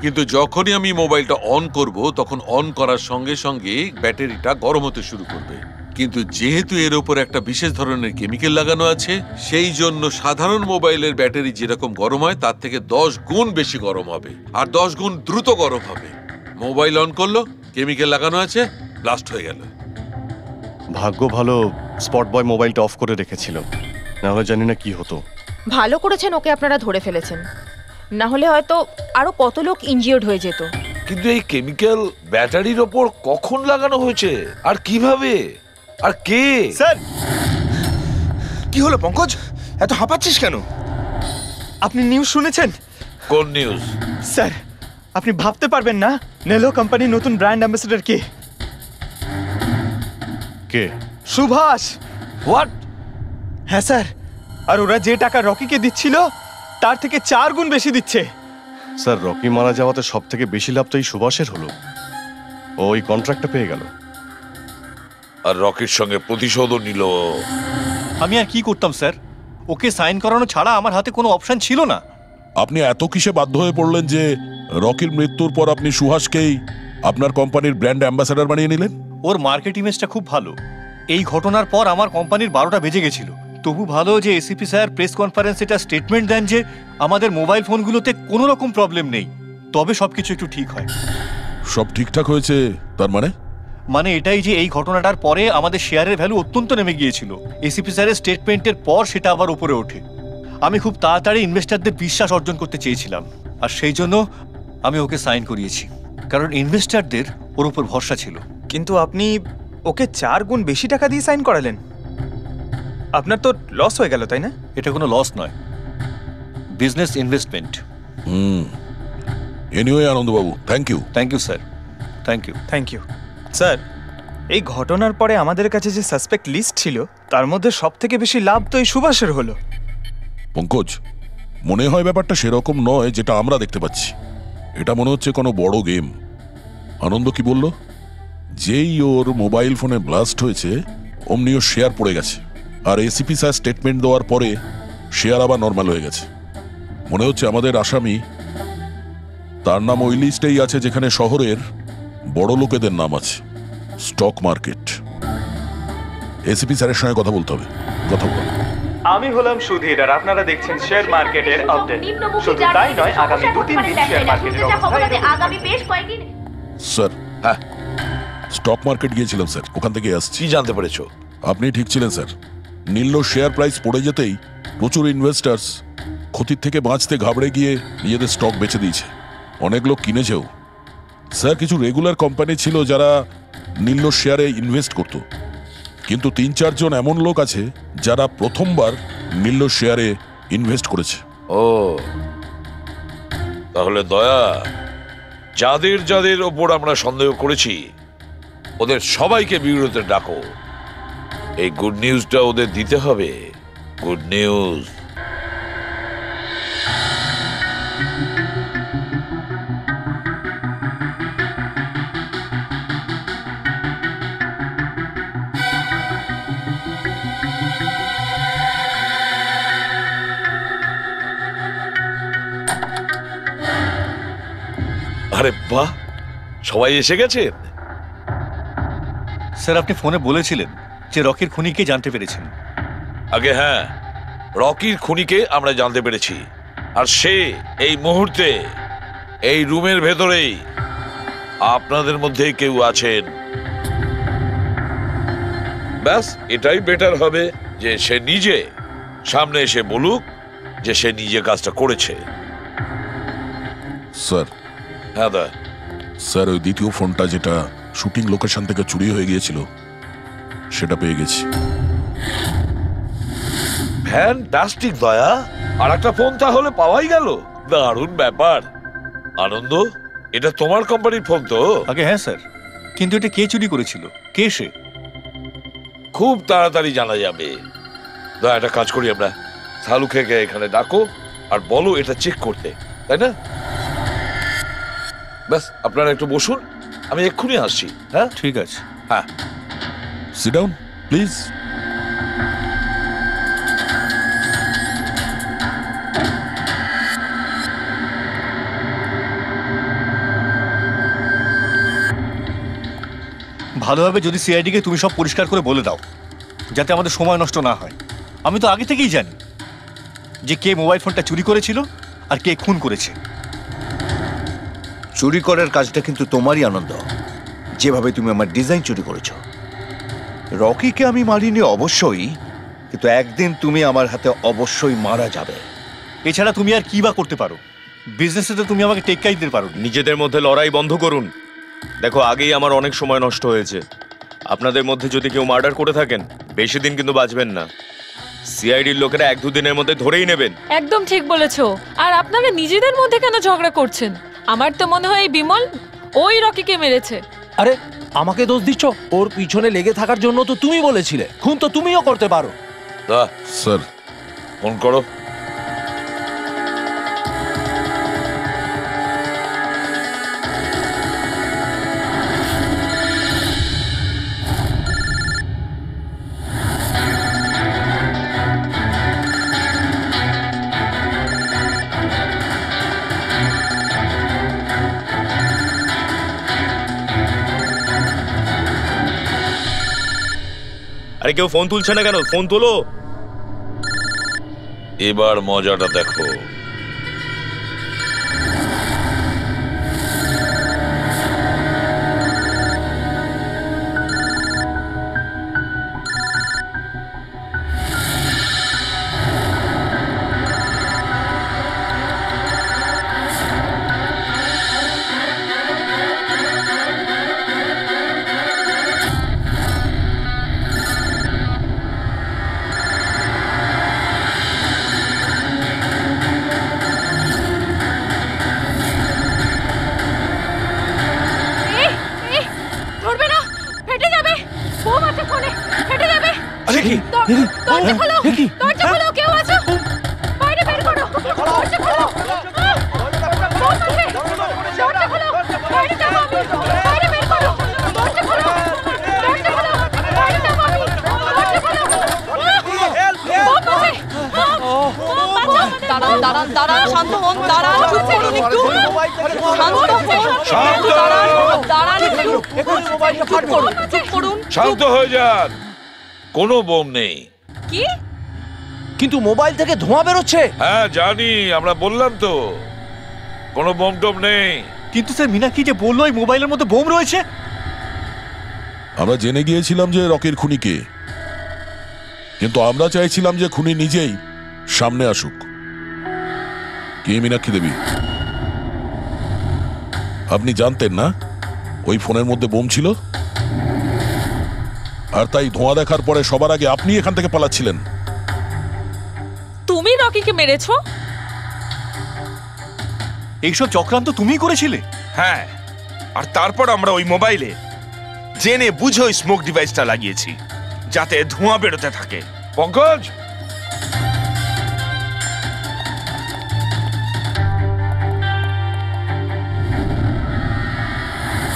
কিন্তু যখনই আমি মোবাইলটা অন করব তখন অন করার সঙ্গে সঙ্গে ব্যাটারিটা গরম হতে শুরু করবে। কিন্তু যেহেতু এর উপর একটা বিশেষ ধরনের কেমিক্যাল লাগানো আছে, সেই জন্য সাধারণ মোবাইলের ব্যাটারি যেরকম গরম হয় তার থেকে 10 গুণ বেশি গরম হবে, আর 10 গুণ দ্রুত গরম হবে। মোবাইল অন করলো, কেমিক্যাল লাগানো আছে, ব্লাস্ট হয়ে গেল। ভাগ্য ভালো স্পট বয় মোবাইলটা অফ করে রেখেছিল, না হলে জানি না কি হতো। ভালো করেছেন ওকে আপনারা ধরে ফেলেছেন, না হলে হয়তো আরো কত লোক ইনজিওর্ড হয়ে যেত। কিন্তু এই কেমিক্যাল ব্যাটারির ওপর কখন লাগানো হয়েছে আর কিভাবে আর কে? স্যার, কি হলো পঙ্কজ, এত হাঁপাচ্ছিস কেন? আপনি নিউজ শুনেছেন? কোন নিউজ? স্যার, আপনি ভাবতে পারবেন না নেলো কোম্পানির নতুন ব্র্যান্ড অ্যাম্বাসেডর কে? কে? সুভাষ। হোয়াট? হ্যাঁ স্যার, আর ওরা যে টাকা রকিকে দিচ্ছিল তার থেকে 4 গুণ বেশি দিচ্ছে। স্যার, রকি মারা যাওয়াতে সব থেকে বেশি লাভ তো এই সুভাষের হলো, ওই কন্ট্রাক্টটা পেয়ে গেল আর রকির সঙ্গে প্রতিশোধও নিল। আমি আর কি করতাম স্যার, ওকে সাইন করানো ছাড়া আমার হাতে কোনো অপশন ছিল না। আপনি এত কিসে বাধ্য হয়ে পড়লেন যে রকির মৃত্যুর পর আপনি সুহাসকেই আপনার কোম্পানির ব্র্যান্ড অ্যাম্বাসেডর বানিয়ে নিলেন? ওর মার্কেট ইমেজটা খুব ভালো। এই ঘটনার পর আমার কোম্পানির 12টা বেজে গেছিল। তবু ভালো যে এসিপি স্যার প্রেস কনফারেন্সে এটা স্টেটমেন্ট দেন যে আমাদের মোবাইল ফোনগুলোতে কোনো রকম প্রবলেম নেই, তবে সবকিছু একটু ঠিক হয়। সব ঠিকঠাক হয়েছে তার মানে এটাই যে এই ঘটনাটার পরে আমাদের শেয়ারের ভ্যালু অত্যন্ত নেমে গিয়েছিল। এসিপি স্যারের স্টেটমেন্টের পর সেটা আবার উপরে ওঠে। আমি খুব তাড়াতাড়ি ইনভেস্টরদের বিশ্বাস অর্জন করতে চেয়েছিলাম, আর সেই জন্য আমি ওকে সাইন করিয়েছি, কারণ ইনভেস্টরদের ওর উপর ভরসা ছিল। কিন্তু আপনি ওকে 4 গুণ বেশি টাকা দিয়ে সাইন করালেন, আপনার তো লস হয়ে গেল, তাই না? এটা কোনো লস নয়, বিজনেস ইনভেস্টমেন্ট। এনিওয়ে আনন্দবাবু, thank you. Thank you sir, thank you. Thank you sir. এই ঘটনার পরে আমাদের কাছে যে সাসপেক্ট লিস্ট ছিল তার মধ্যে সব থেকে বেশি লাভ তো এই সুভাষের হলো। পঙ্কজ, মনে হয় ব্যাপারটা সেরকম নয় যেটা আমরা দেখতে পাচ্ছি। এটা মনে হচ্ছে কোনো বড় গেম। আনন্দ কি বলল? যেই ওর মোবাইল ফোনে ব্লাস্ট হয়েছে অমনি ওর শেয়ার পড়ে গেছে, আর এসিপি স্যার স্টেটমেন্ট দেওয়ার পরে শেয়ার আবার নর্মাল হয়ে গেছে। মনে হচ্ছে আমাদের আসামি, তার নাম ওই লিস্টেই আছে যেখানে শহরের বড় লোকেদের নাম আছে, স্টক মার্কেট। এসিপি স্যারের সঙ্গে কথা বলতে হবে। কথা বল। আমি হলাম সুধীর, আর আপনারা দেখছেন শেয়ার মার্কেটের আপডেট। শুধু তাই নয়, আগামী 2-3 দিন শেয়ার মার্কেটের অবস্থা আগামী বেশ কয়েকদিন। স্যার, হ্যাঁ, স্টক মার্কেট গিয়েছিলাম স্যার, ওখান থেকে আসছি। কি জানতে পেরেছো? আপনি ঠিক ছিলেন স্যার। নীল শেয়ার প্রাইস পড়ে যেতেই প্রচুর ইনভেস্টার্স ক্ষতির থেকে বাঁচতে ঘাবড়ে গিয়ে নিজেদের স্টক বেচে দিয়েছে। অনেক লোক কিনেছেও। স্যার, কিছু রেগুলার কোম্পানি ছিল যারা নীল্লোর শেয়ারে ইনভেস্ট করত, কিন্তু 3-4 জন এমন লোক আছে যারা প্রথমবার নীল্লোর শেয়ারে ইনভেস্ট করেছে। ও তাহলে দয়া, যাদের যাদের ওপর আমরা সন্দেহ করেছি ওদের সবাইকে বিরোধে ডাকো। এই গুড নিউজটা ওদের দিতে হবে। Good news. আরে বাহ, সবাই এসে গেছেন। স্যার, আপনি ফোনে বলেছিলেন যে রকির খুনিকে জানতে পেরেছেন। আগে হ্যাঁ, রকির খুনিকে আমরা জানতে পেরেছি, আর সে এই মুহূর্তে এই রুমের ভেতরেই আপনাদের মধ্যে কেউ আছেন। ব্যাস, এটাই বেটার হবে যে সে নিজে সামনে এসে বলুক যে সে নিজে কাজটা করেছে। স্যার। হ্যাঁ দা। স্যার, ওই দ্বিতীয় ফোনটা যেটা শুটিং লোকেশন থেকে চুরি হয়ে গিয়েছিল সেটা পেয়ে গেছি। ফ্যান্টাস্টিক দয়া, আর একটা ফোন তাহলে পাওয়াই গেল। দারুণ ব্যাপার। আনন্দ, এটা তোমার কোম্পানির ফোন তো? আগে হ্যাঁ স্যার, কিন্তু এটা কে চুরি করেছিল, কে সে? খুব তাড়াতাড়ি জানা যাবে। দয়া, একটা কাজ করি আমরা, শালুকে এখানে ডাকো আর বলো এটা চেক করতে, তাই না? ব্যাস, আপনারা একটু বসুন, আমি এক্ষুনি আসছি। হ্যাঁ ঠিক আছে। হ্যাঁ, সিট ডাউন প্লিজ। ভালোভাবে যদি সিআইডিকে তুমি সব পরিষ্কার করে বলে দাও, যাতে আমাদের সময় নষ্ট না হয়। আমি তো আগে থেকেই জানি যে কে মোবাইল ফোনটা চুরি করেছিল আর কে খুন করেছে। চুরি করার কাজটা কিন্তু তোমারই, আনন্দ। যেভাবে তুমি আমার ডিজাইন চুরি করেছো। রকিকে আমি মারিনি অবশ্যই, কিন্তু একদিন তুমি আমার হাতে অবশ্যই মারা যাবে। এছাড়া তুমি আর কি বা করতে পারো? বিজনেসে তো তুমি আমাকে টেক্কাই দিতে পারো। নিজেদের মধ্যে লড়াই বন্ধ করুন। দেখো, আগেই আমার অনেক সময় নষ্ট হয়েছে। আপনাদের মধ্যে যদি কেউ মার্ডার করে থাকেন, বেশি দিন কিন্তু বাঁচবেন না। সিআইডির লোকেরা 1-2 দিনের মধ্যে ধরেই নেবেন। একদম ঠিক বলেছো। আর আপনারা নিজেদের মধ্যে কেন ঝগড়া করছেন? আমার তো মনে হয় বিমল ওই রকিকে মেরেছে। আরে আমাকে দোষ দিচ্ছ? ওর পিছনে লেগে থাকার জন্য তো তুমি বলেছিলে। খুন তো তুমিও করতে পারো। স্যার, ফোন করো। আরে কেউ ফোন তুলছে না কেন? ফোন তোলো। এবার মজাটা দেখো। দরজা খোলো, দরজা খোলো, কেউ আছো? বাইরে বের করো, দরজা খোলো। বোম আছে, দরজা খোলো, বাইরে যাবো আমি, বাইরে বের করো, দরজা খোলো, দরজা খোলো, বাইরে যাবো আমি, দরজা খোলো। বোম আছে, দাঁড়ান দাঁড়ান দাঁড়ান, শান্ত হন, দাঁড়ান, চুপ করুন একটু, শান্ত হন, দাঁড়ান একটু, চুপ করুন, শান্ত হয়ে যান। কোনো বোম নেই। কি? কিন্তু মোবাইল থেকে ধোঁয়া বেরোচ্ছে। হ্যাঁ জানি, আমরা বললাম তো কোনো বোম টোম নেই। কিন্তু স্যার, মীনাক্ষী যে বললো এই মোবাইলের মধ্যে বোম রয়েছে। আমরা জেনে গিয়েছিলাম যে রকির খুনি কে, কিন্তু আমরা চাইছিলাম যে খুনি নিজেই সামনে আসুক। কে মীনাক্ষী দেবী? আপনি জানতেন না ওই ফোনের মধ্যে বোম ছিল? আর তাই ধোঁয়া দেখার পরে সবার আগে আপনি এখান থেকে পালাচ্ছিলেন। তুমি রকিকে মেরেছো? এইসব চক্রান্ত তুমিই করেছিলে? হ্যাঁ, আর তারপর আমরা ওই মোবাইলে জেনে বুঝে ওই স্মোক ডিভাইসটা লাগিয়েছি যাতে ধোঁয়া বেরোতে থাকে। পঙ্কজ,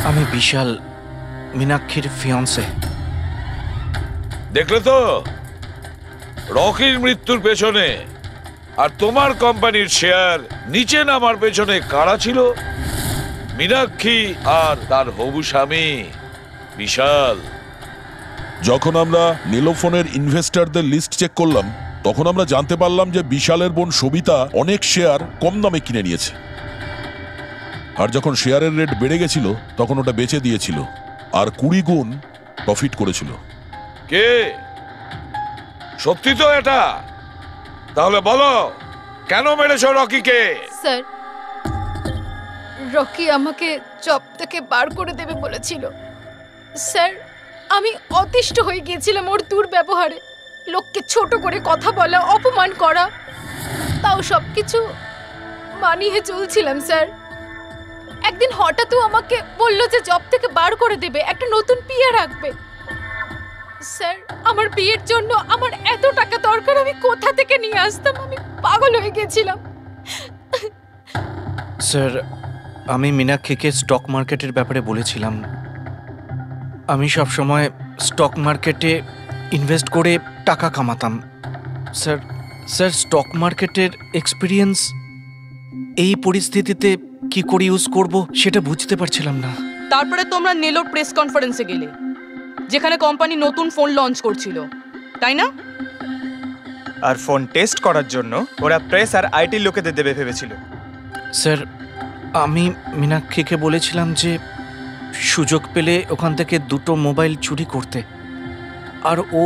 আমি বিশাল, মীনাক্ষীর ফিয়ন্সে। দেখলে তো রকির মৃত্যুর পেছনে আর তোমার কোম্পানির শেয়ার নিচে নামার পেছনে কারা ছিল? মীনাক্ষী আর তার হবু স্বামী বিশাল। যখন আমরা নীলোফোনের ইনভেস্টরদের লিস্ট চেক করলাম তখন আমরা জানতে পারলাম যে বিশালের বোন সবিতা অনেক শেয়ার কম দামে কিনে নিয়েছে, আর যখন শেয়ারের রেট বেড়ে গেছিল তখন ওটা বেচে দিয়েছিল আর 20 গুণ প্রফিট করেছিল। কে? সত্যি তো এটা? তাহলে বলো কেন মেরেছো রকিকে? স্যার, রকি আমাকে জব থেকে বার করে দেবে বলেছিল। স্যার, আমি অতিষ্ঠ হয়ে গিয়েছিলাম ওর দুর্ব্যবহারে, লোককে ছোট করে কথা বলা, অপমান করা, তাও সবকিছু মানিয়ে চলছিলাম স্যার। একদিন হঠাৎও আমাকে বলল যে জব থেকে বার করে দেবে, একটা নতুন পিএ রাখবে। স্যার, আমার বিয়ের জন্য আমার এত টাকা দরকার, আমি কোথা থেকে নিয়ে আসতাম? আমি পাগল হয়ে গেছিলাম। স্যার, আমি মীনাক্ষীকে স্টক মার্কেটের ব্যাপারে বলেছিলাম। আমি সবসময় স্টক মার্কেটে ইনভেস্ট করে টাকা কামাতাম। স্যার, স্টক মার্কেটের এক্সপিরিয়েন্স এই পরিস্থিতিতে কি করে ইউজ করব সেটা বুঝতে পারছিলাম না। তারপরে তোমরা নেলোর প্রেস কনফারেন্সে গেলে, যেখানে কোম্পানি নতুন ফোন লঞ্চ করছিল, তাই না? আর ফোন টেস্ট করার জন্য ওরা প্রেস আর আইটি লোকেদের দেবে ভেবেছিল। স্যার, আমি মীনাক্ষীকে বলেছিলাম যে সুযোগ পেলে ওখান থেকে 2টো মোবাইল চুরি করতে, আর ও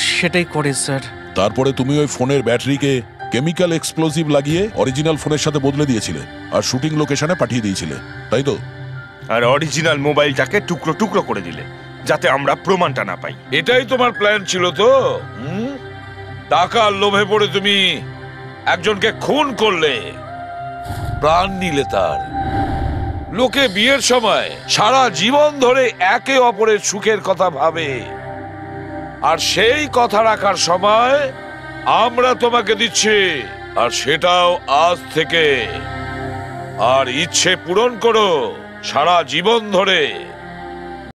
সেটাই করে স্যার। তারপরে তুমি ওই ফোনের ব্যাটারিকে কেমিক্যাল এক্সপ্লোসিভ লাগিয়ে অরিজিনাল ফোনের সাথে বদলে দিয়েছিলে আর শুটিং লোকেশনে পাঠিয়ে দিয়েছিলে, তাই তো? আর অরিজিনাল মোবাইলটাকে টুকরো টুকরো করে দিলে যাতে আমরা প্রমাণটা না পাই। এটাই তোমার প্ল্যান ছিল তো? টাকার লোভে পড়ে তুমি একজনকে খুন করলে, প্রাণ নিলে তার। লোকে বিয়ের সময় সারা জীবন ধরে একে অপরের সুখের কথা ভাবে, আর সেই কথা রাখার সময় আমরা তোমাকে দিচ্ছি, আর সেটাও আজ থেকে। আর ইচ্ছে পূরণ করো সারা জীবন ধরে।